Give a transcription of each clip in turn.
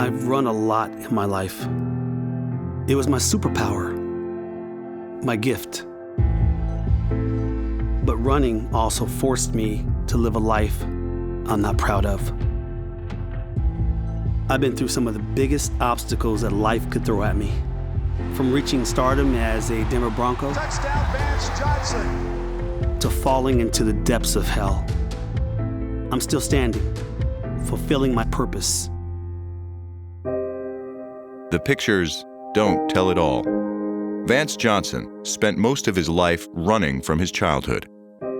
I've run a lot in my life. It was my superpower, my gift. But running also forced me to live a life I'm not proud of. I've been through some of the biggest obstacles that life could throw at me. From reaching stardom as a Denver Bronco, touchdown Vance Johnson, to falling into the depths of hell. I'm still standing, fulfilling my purpose. The pictures don't tell it all. Vance Johnson spent most of his life running from his childhood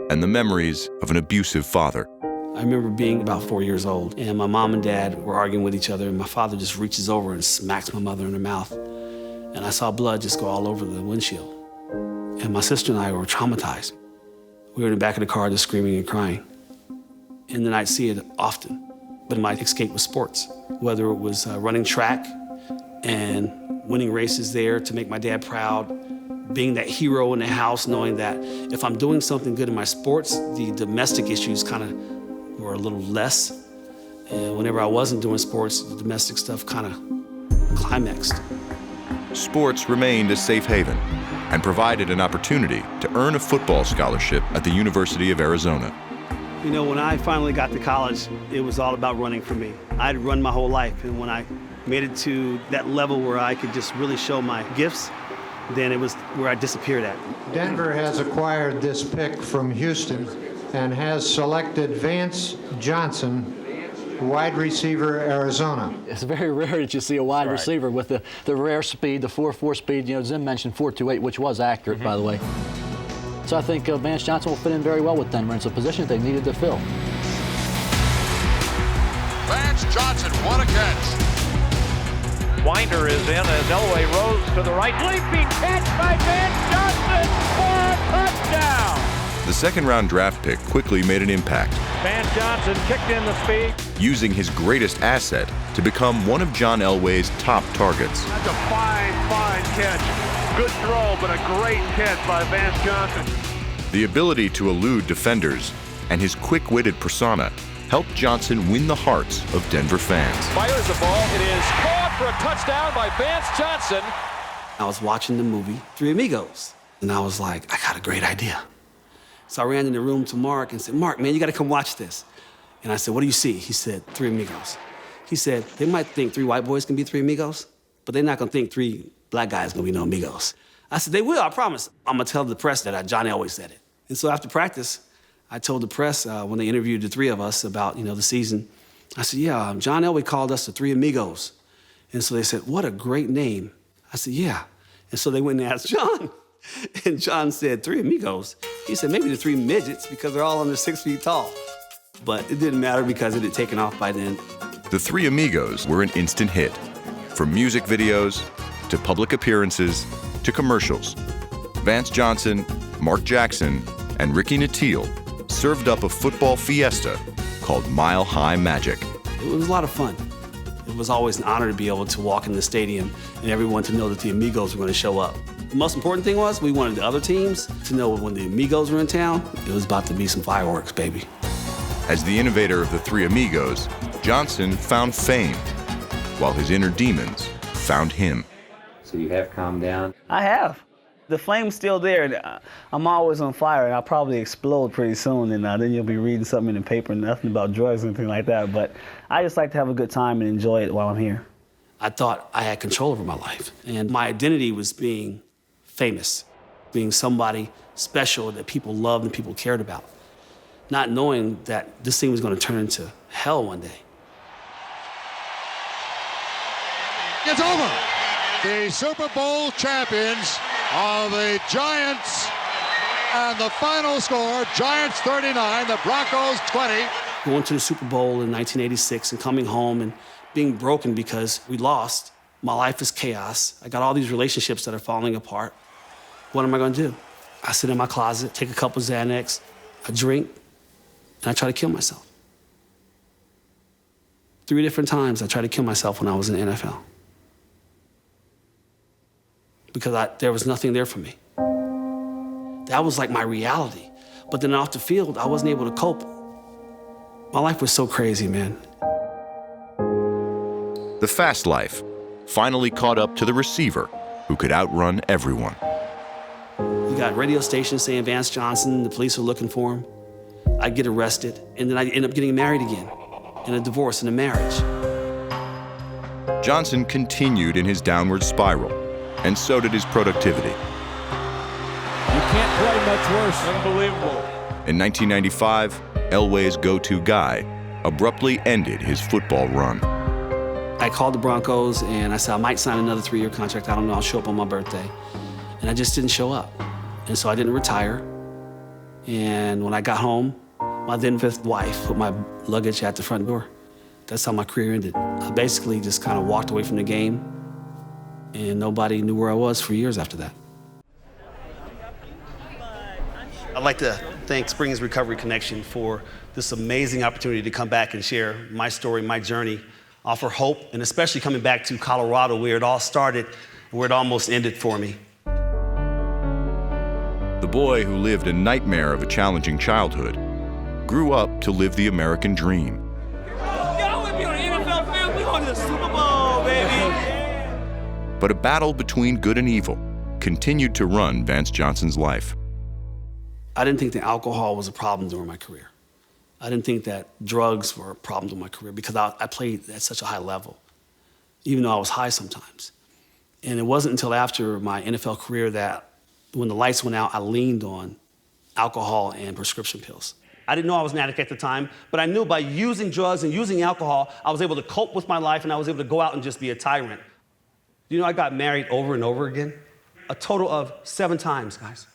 and the memories of an abusive father. I remember being about 4 years old, and my mom and dad were arguing with each other, and my father just reaches over and smacks my mother in the mouth. And I saw blood just go all over the windshield. And my sister and I were traumatized. We were in the back of the car just screaming and crying. And then I'd see it often. But my escape was sports, whether it was running track and winning races there to make my dad proud, being that hero in the house, knowing that if I'm doing something good in my sports, the domestic issues kind of were a little less. And whenever I wasn't doing sports, the domestic stuff kind of climaxed. Sports remained a safe haven and provided an opportunity to earn a football scholarship at the University of Arizona. You know, when I finally got to college, it was all about running for me. I'd run my whole life, and when I made it to that level where I could just really show my gifts, then it was where I disappeared at. Denver has acquired this pick from Houston and has selected Vance Johnson, wide receiver, Arizona. It's very rare that you see a wide receiver with the rare speed, the 4.4 speed. You know, Zim mentioned 4.28, which was accurate, by the way. So I think Vance Johnson will fit in very well with Denver. It's a position they needed to fill. Vance Johnson, what a catch. Winder is in as Elway rose to the right. Leaping catch by Vance Johnson for a touchdown. The second-round draft pick quickly made an impact, Vance Johnson kicked in the speed, using his greatest asset to become one of John Elway's top targets. That's a fine catch. Good throw, but a great catch by Vance Johnson. The ability to elude defenders and his quick-witted persona helped Johnson win the hearts of Denver fans. Fires the ball. It is caught for a touchdown by Vance Johnson. I was watching the movie Three Amigos, and I was like, I got a great idea. So I ran in the room to Mark and said, Mark, man, you got to come watch this. And I said, what do you see? He said, Three Amigos. He said, they might think three white boys can be three amigos, but they're not going to think three black guys going to be no amigos. I said, they will, I promise. I'm going to tell the press that John Elway said it. And so after practice, I told the press when they interviewed the three of us about, the season, I said, yeah, John Elway called us the Three Amigos. And so they said, what a great name. I said, yeah. And so they went and asked John. And John said, Three Amigos? He said, maybe the three midgets because they're all under 6 feet tall. But it didn't matter because it had taken off by then. The Three Amigos were an instant hit. From music videos, to public appearances, to commercials. Vance Johnson, Mark Jackson, and Ricky Nattiel served up a football fiesta called Mile High Magic. It was a lot of fun. It was always an honor to be able to walk in the stadium and everyone to know that the Amigos were going to show up. The most important thing was we wanted the other teams to know when the Amigos were in town, it was about to be some fireworks, baby. As the innovator of the Three Amigos, Johnson found fame, while his inner demons found him. So you have calmed down? I have. The flame's still there, and I'm always on fire, and I'll probably explode pretty soon, and then you'll be reading something in the paper, nothing about drugs or anything like that, but I just like to have a good time and enjoy it while I'm here. I thought I had control over my life, and my identity was being famous, being somebody special that people loved and people cared about, not knowing that this thing was going to turn into hell one day. It's over. The Super Bowl champions are the Giants, and the final score, Giants 39, the Broncos 20. Going to the Super Bowl in 1986 and coming home and being broken because we lost. My life is chaos. I got all these relationships that are falling apart. What am I going to do? I sit in my closet, take a couple Xanax, I drink, and I try to kill myself. 3 different times I tried to kill myself when I was in the NFL. Because there was nothing there for me. That was like my reality. But then off the field, I wasn't able to cope. My life was so crazy, man. The fast life finally caught up to the receiver who could outrun everyone. You got radio stations saying Vance Johnson, the police are looking for him. I'd get arrested, and then I'd end up getting married again, in a divorce, in a marriage. Johnson continued in his downward spiral, and so did his productivity. You can't play much worse. Unbelievable. In 1995, Elway's go-to guy abruptly ended his football run. I called the Broncos, and I said, I might sign another 3-year contract. I don't know, I'll show up on my birthday. And I just didn't show up. And so I didn't retire. And when I got home, my then fifth wife put my luggage at the front door. That's how my career ended. I basically just kind of walked away from the game, and nobody knew where I was for years after that. I'd like to thank Springs Recovery Connection for this amazing opportunity to come back and share my story, my journey, offer hope, and especially coming back to Colorado where it all started and where it almost ended for me. The boy who lived a nightmare of a challenging childhood grew up to live the American dream. The Super Bowl, baby. But a battle between good and evil continued to run Vance Johnson's life. I didn't think that alcohol was a problem during my career. I didn't think that drugs were a problem during my career because I played at such a high level, even though I was high sometimes. And it wasn't until after my NFL career that when the lights went out, I leaned on alcohol and prescription pills. I didn't know I was an addict at the time, but I knew by using drugs and using alcohol, I was able to cope with my life and I was able to go out and just be a tyrant. You know, I got married over and over again, a total of 7 times, guys.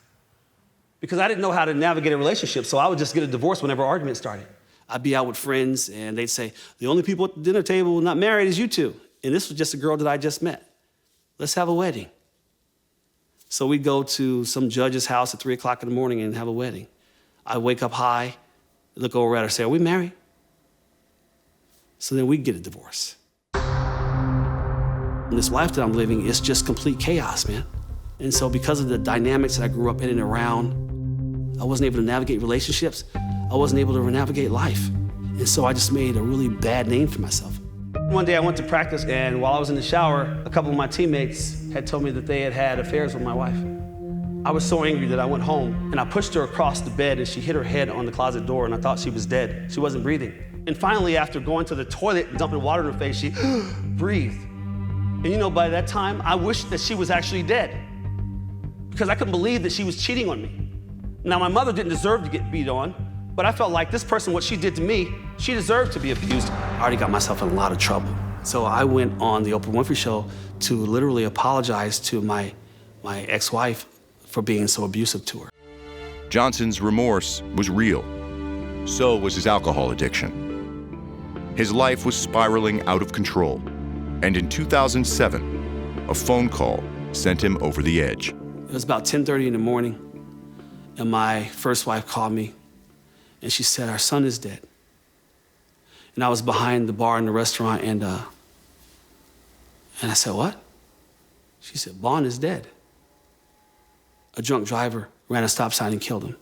Because I didn't know how to navigate a relationship, so I would just get a divorce whenever an argument started. I'd be out with friends and they'd say, the only people at the dinner table not married is you two. And this was just a girl that I just met. Let's have a wedding. So we'd go to some judge's house at 3 o'clock in the morning and have a wedding. I wake up high, look over at her, say, are we married? So then we get a divorce. And this life that I'm living is just complete chaos, man. And so because of the dynamics that I grew up in and around, I wasn't able to navigate relationships. I wasn't able to navigate life. And so I just made a really bad name for myself. One day I went to practice, and while I was in the shower, a couple of my teammates had told me that they had had affairs with my wife. I was so angry that I went home and I pushed her across the bed and she hit her head on the closet door and I thought she was dead. She wasn't breathing. And finally, after going to the toilet and dumping water in her face, she breathed. And you know, by that time, I wished that she was actually dead because I couldn't believe that she was cheating on me. Now, my mother didn't deserve to get beat on, but I felt like this person, what she did to me, she deserved to be abused. I already got myself in a lot of trouble. So I went on the Oprah Winfrey Show to literally apologize to my ex-wife for being so abusive to her. Johnson's remorse was real. So was his alcohol addiction. His life was spiraling out of control. And in 2007, a phone call sent him over the edge. It was about 10:30 in the morning, and my first wife called me, and she said, our son is dead. And I was behind the bar in the restaurant, and I said, what? She said, Vaughn is dead. A drunk driver ran a stop sign and killed him.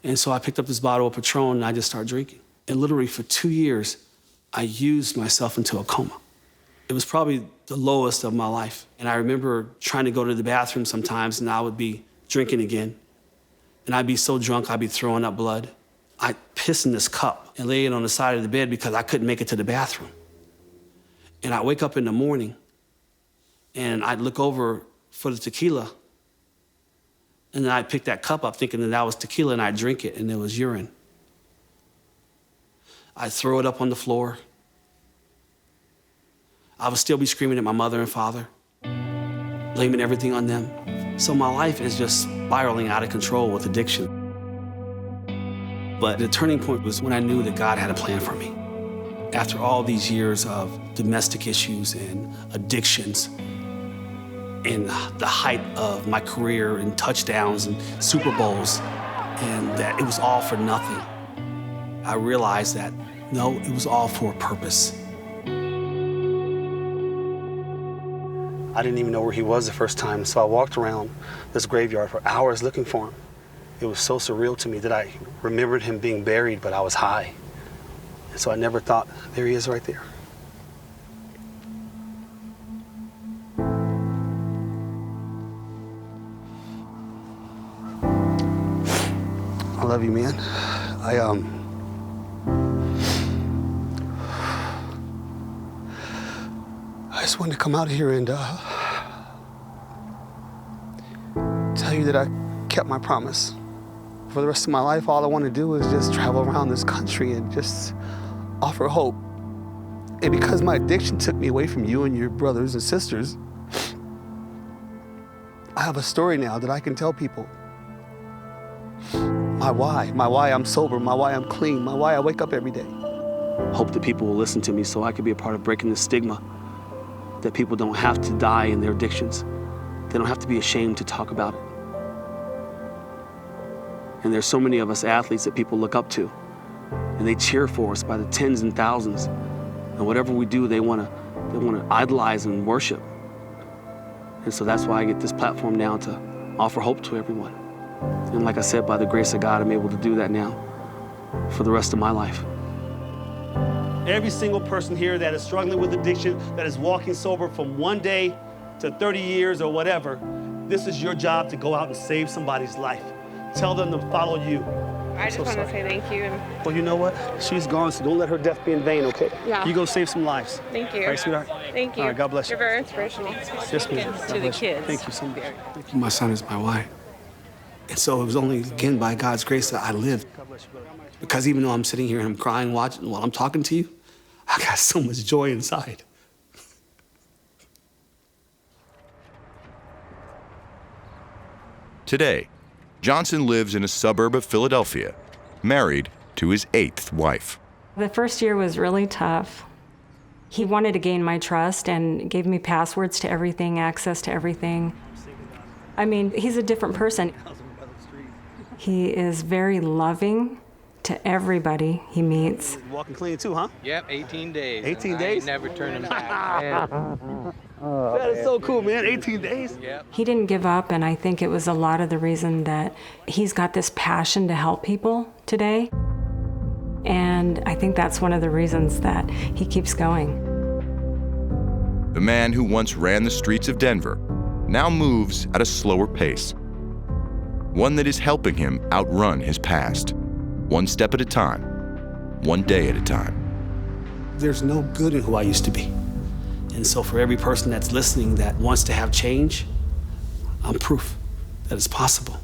And so I picked up this bottle of Patron and I just started drinking. And literally for 2 years, I used myself into a coma. It was probably the lowest of my life. And I remember trying to go to the bathroom sometimes and I would be drinking again. And I'd be so drunk, I'd be throwing up blood. I'd piss in this cup and lay it on the side of the bed because I couldn't make it to the bathroom. And I'd wake up in the morning and I'd look over for the tequila. And then I'd pick that cup up thinking that was tequila and I'd drink it and it was urine. I'd throw it up on the floor. I would still be screaming at my mother and father, blaming everything on them. So my life is just spiraling out of control with addiction. But the turning point was when I knew that God had a plan for me. After all these years of domestic issues and addictions, in the height of my career and touchdowns and Super Bowls, and that it was all for nothing. I realized that, no, it was all for a purpose. I didn't even know where he was the first time, so I walked around this graveyard for hours looking for him. It was so surreal to me that I remembered him being buried, but I was high. And so I never thought, there he is right there. love you, man. I just wanted to come out here and tell you that I kept my promise. For the rest of my life, all I want to do is just travel around this country and just offer hope. And because my addiction took me away from you and your brothers and sisters, I have a story now that I can tell people. My why I'm sober, my why I'm clean, my why I wake up every day. Hope that people will listen to me so I can be a part of breaking the stigma, that people don't have to die in their addictions. They don't have to be ashamed to talk about it. And there's so many of us athletes that people look up to, and they cheer for us by the tens and thousands. And whatever we do, they want to idolize and worship. And so that's why I get this platform now to offer hope to everyone. And like I said, by the grace of God, I'm able to do that now for the rest of my life. Every single person here that is struggling with addiction, that is walking sober from 1 day to 30 years or whatever, this is your job to go out and save somebody's life. Tell them to follow you. I just want to say thank you. Well, you know what? She's gone, so don't let her death be in vain, okay? Yeah. You go save some lives. Thank you. All right, sweetheart? Thank you. All right, God bless you. You're very inspirational. Yes, ma'am. To the kids. Thank you so much. Thank you. My son is my wife. And so it was only, again, by God's grace that I lived. Because even though I'm sitting here and I'm crying while I'm talking to you, I got so much joy inside. Today, Johnson lives in a suburb of Philadelphia, married to his 8th wife. The first year was really tough. He wanted to gain my trust and gave me passwords to everything, access to everything. I mean, he's a different person. He is very loving to everybody he meets. Walking clean too, huh? Yep, 18 days. 18 days? I never turn him back. That is so cool, man. 18 days? Yep. He didn't give up, and I think it was a lot of the reason that he's got this passion to help people today. And I think that's one of the reasons that he keeps going. The man who once ran the streets of Denver now moves at a slower pace. One that is helping him outrun his past, one step at a time, one day at a time. There's no good in who I used to be. And so for every person that's listening that wants to have change, I'm proof that it's possible.